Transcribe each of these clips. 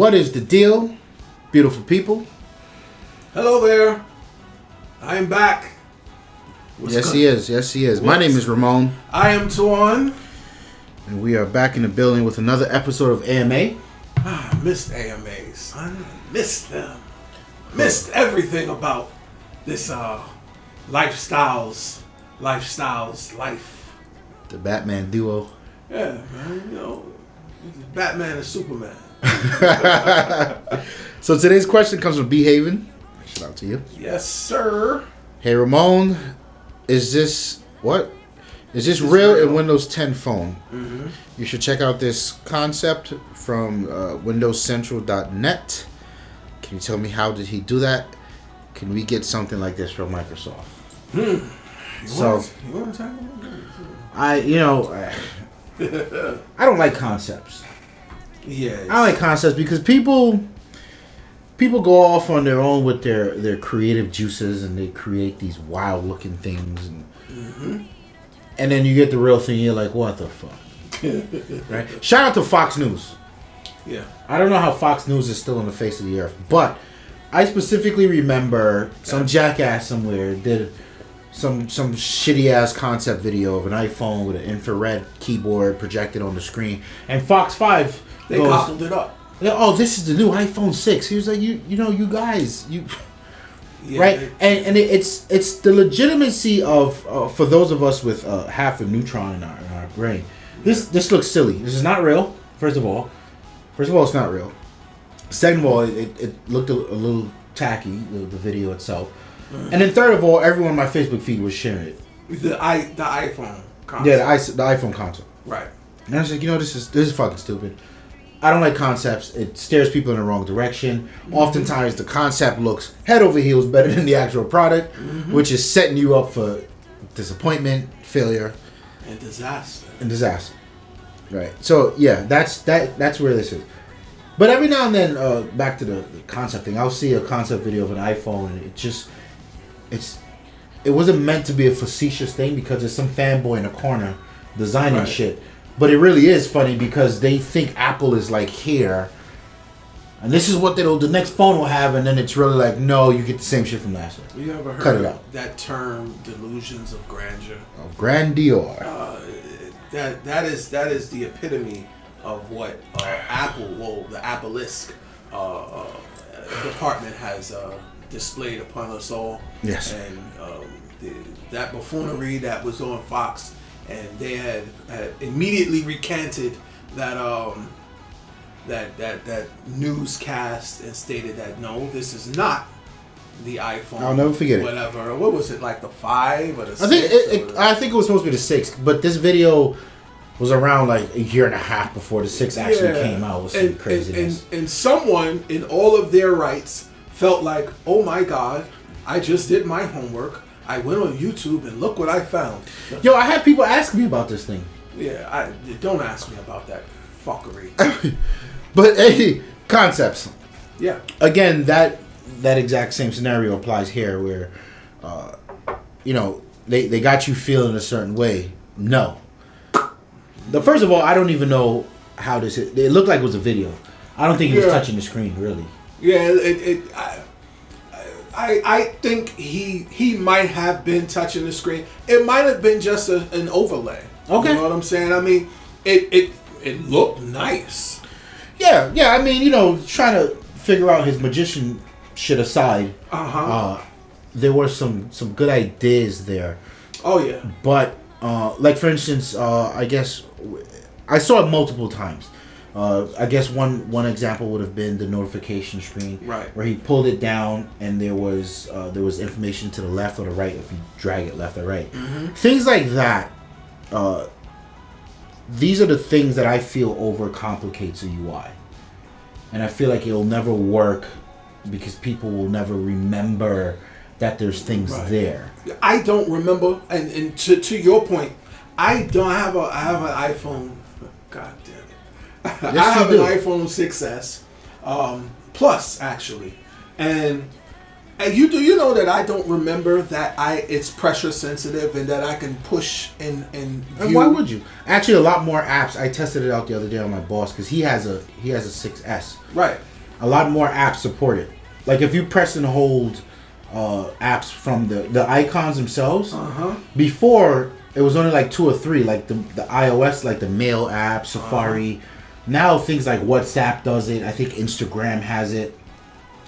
What is the deal, beautiful people? Hello there. I am back. Yes, he is. Yes, he is. My name is Ramon. I am Tuan. And we are back in the building with another episode of AMA. I missed AMAs, son. Missed them. Missed everything about this life. The Batman duo. Yeah, man. You know, Batman and Superman. So today's question comes from Behavin'. Shout out to you. Yes, sir. Hey, Ramon, is this real in Windows 10 phone? Mm-hmm. You should check out this concept from windowscentral.net. Can you tell me how did he do that? Can we get something like this from Microsoft? You want to talk about that? I don't like concepts. Yeah. I like concepts because people go off on their own with their creative juices and they create these wild looking things and then you get the real thing. You're like, what the fuck? Right? Shout out to Fox News. Yeah. I don't know how Fox News is still on the face of the earth, but I specifically remember some jackass somewhere did some shitty ass concept video of an iPhone with an infrared keyboard projected on the screen, and Fox 5 they gobbled it up. Oh, this is the new iPhone 6. He was like, you guys. Yeah, right? And it's the legitimacy of for those of us with half a neutron in our brain. This looks silly. This is not real. First of all, it's not real. Second of all, it looked a little tacky, the video itself. And then third of all, everyone on my Facebook feed was sharing it. The iPhone concept. Yeah, the iPhone concept. Right. And I was like, this is fucking stupid. I don't like concepts. It steers people in the wrong direction. Oftentimes, the concept looks head over heels better than the actual product, which is setting you up for disappointment, failure, and disaster. Right. So yeah, that's where this is. But every now and then, back to the concept thing, I'll see a concept video of an iPhone, and it wasn't meant to be a facetious thing because there's some fanboy in a corner designing shit. But it really is funny because they think Apple is like here, and this is what the next phone will have, and then it's really like, no, you get the same shit from last year. You ever Cut it heard out. That term, delusions of grandeur? Of grandeur. That is the epitome of what Apple, the Apple-esque department has displayed upon us all. Yes. And that buffoonery that was on Fox. And they had immediately recanted that newscast and stated that no, this is not the iPhone. I'll never forget it. Whatever. What was it, like the 5 or the 6? I think it was supposed to be the 6, but this video was around like a year and a half before the 6 actually came out. It was some craziness. And someone in all of their rights felt like, oh my God, I just did my homework. I went on YouTube and look what I found. Yo, I had people ask me about this thing. Yeah, don't ask me about that fuckery. But hey, concepts. Yeah. Again, that exact same scenario applies here, where they got you feeling a certain way. No. First of all, I don't even know how this. It looked like it was a video. I don't think he was touching the screen really. Yeah, I think he might have been touching the screen. It might have been just an overlay. Okay. You know what I'm saying? I mean, it looked nice. Yeah. I mean, trying to figure out his magician shit aside. There were some good ideas there. Oh yeah. But like for instance, I guess I saw it multiple times. I guess one example would have been the notification screen, right, where he pulled it down and there was information to the left or the right if you drag it left or right. Things like that. These are the things that I feel overcomplicates a UI, and I feel like it'll never work because people will never remember that there's things there. I don't remember, and to your point, I have an iPhone. God damn it. Yes, I have an iPhone 6S Plus, actually, and you know that I don't remember that it's pressure sensitive and that I can push and view. And why would you? Actually, a lot more apps. I tested it out the other day on my boss because he has a 6S. Right. a lot more apps support it. Like if you press and hold apps from the icons themselves, before it was only like 2 or 3, like the iOS, like the Mail app, Safari. Now things like WhatsApp does it. I think Instagram has it.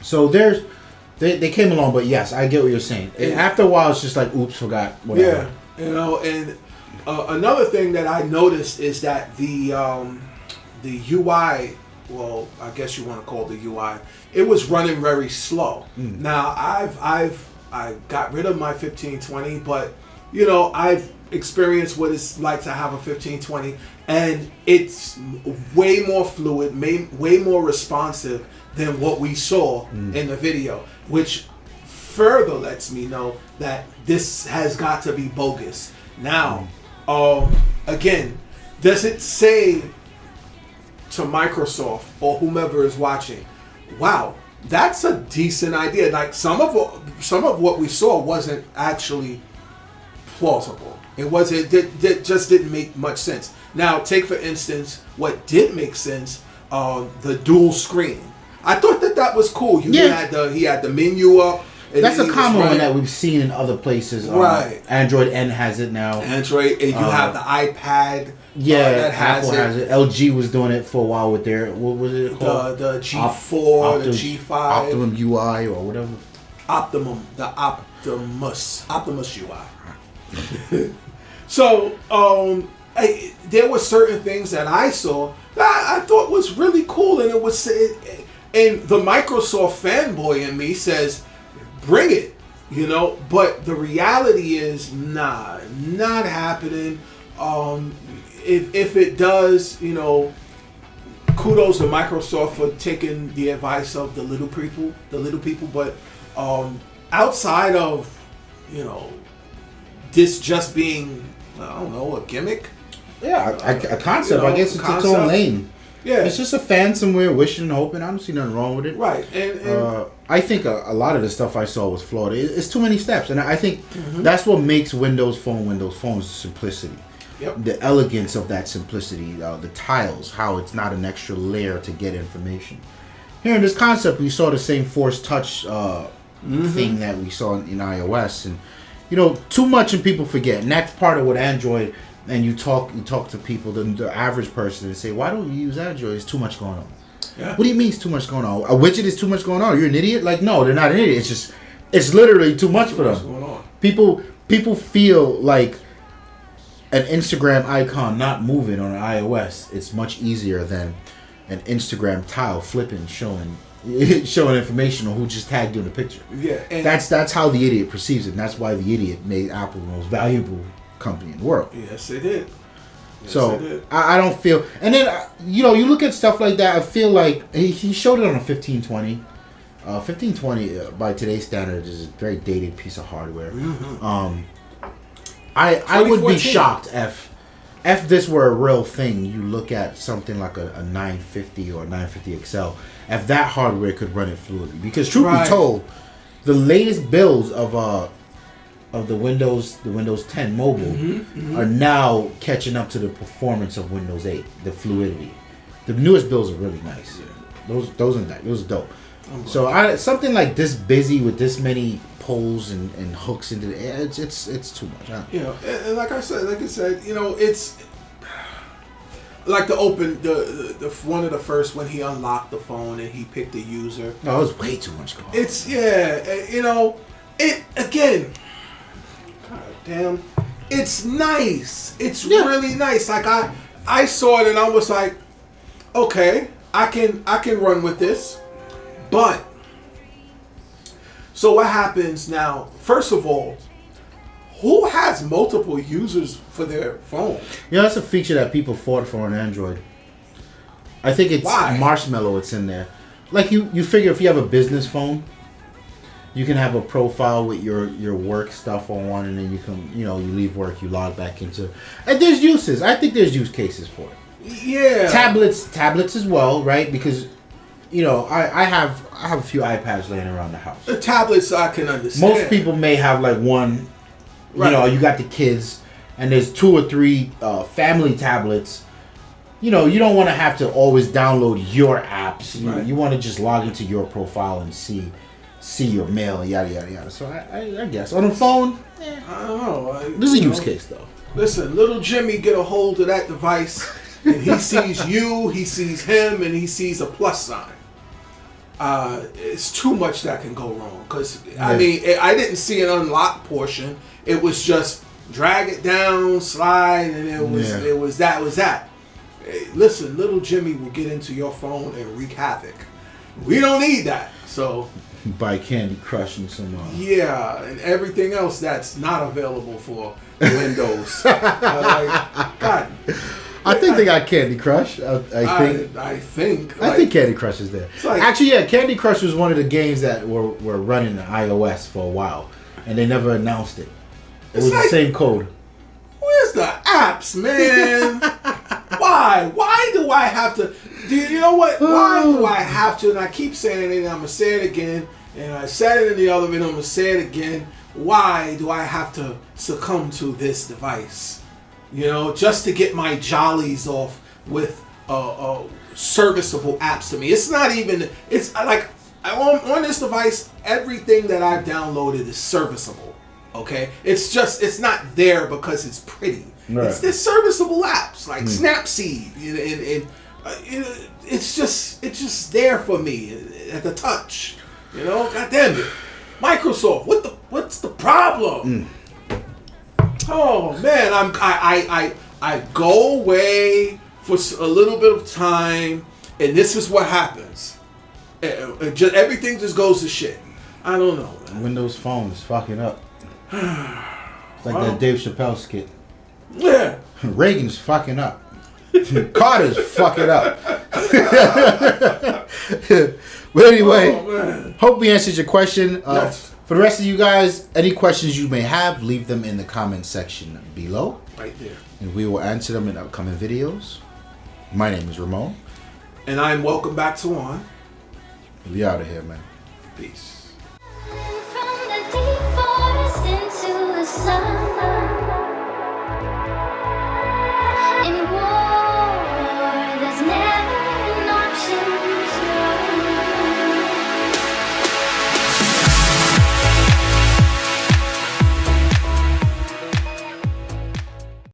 So they came along, but yes, I get what you're saying. After a while, it's just like, oops, forgot. Whatever. Yeah, and another thing that I noticed is that the UI, well, I guess you want to call it the UI, it was running very slow. Now I got rid of my 1520, but I've experienced what it's like to have a 1520, and it's way more fluid, way more responsive than what we saw in the video, which further lets me know that this has got to be bogus. Now, again, does it say to Microsoft or whomever is watching, wow, that's a decent idea? Like some of what we saw wasn't actually plausible. It just didn't make much sense. Now, take for instance what did make sense, the dual screen. I thought that was cool. He had the menu up. That's a common one that we've seen in other places. Right. Android N has it now. Android, and you have the iPad. That Apple has it. LG was doing it for a while with their, what was it called? The G4, the G5. Optimum UI or whatever. Optimus UI. So, there were certain things that I saw that I thought was really cool, and and the Microsoft fanboy in me says, bring it, but the reality is, not happening. If it does, kudos to Microsoft for taking the advice of the little people, but outside of, this just being, I don't know, a gimmick. Yeah, a concept. I guess it's its own lane. Yeah, it's just a fan somewhere wishing and hoping. I don't see nothing wrong with it. Right, and I think a lot of the stuff I saw was flawed. It's too many steps, and I think that's what makes Windows Phone simplicity. Yep. The elegance of that simplicity, the tiles, how it's not an extra layer to get information. Here in this concept, we saw the same Force Touch thing that we saw in iOS, and too much and people forget, and that's part of what Android. And you talk to people, the average person, and say, why don't you use Android? It's too much going on. Yeah. What do you mean it's too much going on? A widget is too much going on? You're an idiot? Like, no, they're not an idiot. It's literally too much for them. Going on. People feel like an Instagram icon not moving on an iOS, it's much easier than an Instagram tile flipping, showing information on who just tagged you in the picture. Yeah. And that's how the idiot perceives it. And that's why the idiot made Apple the most valuable company in the world. Yes, they did. I don't feel, and then you look at stuff like that. I feel like he showed it on a 1520. 1520 by today's standards is a very dated piece of hardware. I would be shocked if this were a real thing. You look at something like a 950 or 950 XL. If that hardware could run it fluidly, because truth be told, the latest builds of the Windows 10 mobile are now catching up to the performance of Windows 8, the fluidity. The newest builds are really nice. Yeah. Those are dope. So something like this busy with this many poles and hooks into it's too much. And like I said, it's like the one of the first when he unlocked the phone and he picked the user. No, it was way too much going on. It again. God damn, it's nice. It's really nice. Like I saw it and I was like, okay, I can run with this. But so what happens now? First of all, who has multiple users for their phone? That's a feature that people fought for on Android. I think it's Marshmallow. It's in there. Like you figure if you have a business phone, you can have a profile with your work stuff on one, and then you can you leave work, you log back into. And there's uses. I think there's use cases for it. Yeah. Tablets as well, right? Because I have a few iPads laying around the house. The tablets I can understand. Most people may have like one. Right. You got the kids, and there's 2 or 3 family tablets. you know, you don't want to have to always download your apps. Right. You want to just log into your profile and see your mail and yada yada yada. So I guess on the phone, I don't know. This is a use case though. Listen, little Jimmy get a hold of that device, and he sees you, he sees him, and he sees a plus sign. It's too much that can go wrong. Because I mean, I didn't see an unlock portion. It was just drag it down, slide, and it was that. Hey, listen, little Jimmy will get into your phone and wreak havoc. We don't need that. So. By Candy Crush and some. Yeah, and everything else that's not available for Windows. God. I think they got Candy Crush. I think Candy Crush is there. Like, actually, yeah, Candy Crush was one of the games that were running on iOS for a while, and they never announced it. It was the same code. Where's the apps, man? Why? Why do I have to? You know what? Why do I have to? And I keep saying it, and I'm going to say it again. And I said it in the other video, I'm going to say it again. Why do I have to succumb to this device? You know, just to get my jollies off with serviceable apps to me. It's not even, it's like, on this device, everything that I've downloaded is serviceable. Okay? It's not there because it's pretty. Right. It's serviceable apps like Snapseed, and it's just there for me at the touch. You know, God damn it, Microsoft. What's the problem? Oh man, I go away for a little bit of time, and this is what happens. Everything just goes to shit. I don't know, man. Windows Phone is fucking up. It's like that Dave Chappelle skit. Yeah. Reagan's fucking up. Carter's fucking up. But anyway, hope we answered your question. Yes. For the rest of you guys, any questions you may have, leave them in the comment section below. Right there. And we will answer them in upcoming videos. My name is Ramon. And I'm welcome back to On. We out of here, man. Peace. From the deep forest into the sun.